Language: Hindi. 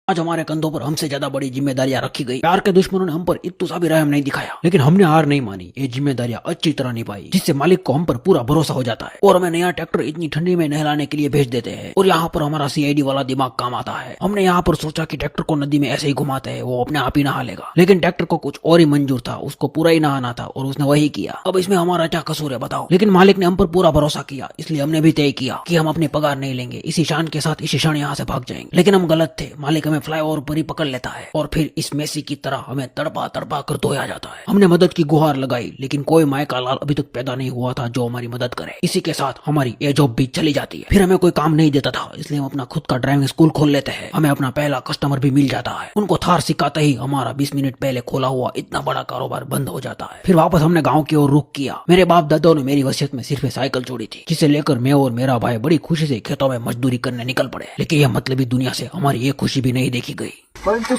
आज हमारे कंधों पर हमसे ज्यादा बड़ी जिम्मेदारियां रखी गई। प्यार के दुश्मनों ने हम पर इतना सा भी रहम नहीं दिखाया, लेकिन हमने हार नहीं मानी। ये जिम्मेदारियां अच्छी तरह निभाई, जिससे मालिक को हम पर पूरा भरोसा हो जाता है और हमें नया ट्रैक्टर इतनी ठंडी में नहलाने के लिए भेज देते हैं। और यहाँ पर हमारा सीआईडी वाला दिमाग काम आता है। हमने यहाँ पर सोचा कि ट्रैक्टर को नदी में ऐसे ही घुमाते हैं, वो अपने आप ही नहा लेगा, लेकिन ट्रैक्टर को कुछ और ही मंजूर था, उसको पूरा ही नहाना था और उसने वही किया। अब इसमें हमारा क्या कसूर है बताओ? लेकिन मालिक ने हम पर पूरा भरोसा किया, इसलिए हमने भी तय किया कि हम अपनी पगार नहीं लेंगे। इसी शान के साथ इसी क्षण यहाँ से भाग जाएंगे। लेकिन हम गलत थे। मालिक हमें फ्लाईओवर पर ही पकड़ लेता है और फिर इस मेसी की तरह हमें तड़पा तड़पा कर धोया जाता है। हमने मदद की गुहार लगाई, लेकिन कोई माय का लाल अभी तक पैदा नहीं हुआ था जो हमारी मदद करे। इसी के साथ हमारी ये जॉब भी चली जाती है। फिर हमें कोई काम नहीं देता था, इसलिए हम अपना खुद का ड्राइविंग स्कूल खोल लेते हैं। हमें अपना पहला कस्टमर भी मिल जाता है। उनको थार सिखाते ही हमारा 20 मिनट पहले खोला हुआ इतना बड़ा कारोबार बंद हो जाता है। फिर वापस हमने गाँव की ओर रुख किया। मेरे बाप दादाओं ने मेरी वसीयत में सिर्फ साइकिल छोड़ी थी, जिसे लेकर मैं और मेरा भाई बड़ी खुशी से खेतों में मजदूरी करने निकल पड़े। लेकिन यह मतलबी दुनिया से हमारी ये खुशी भी नहीं देखी गई। परंतु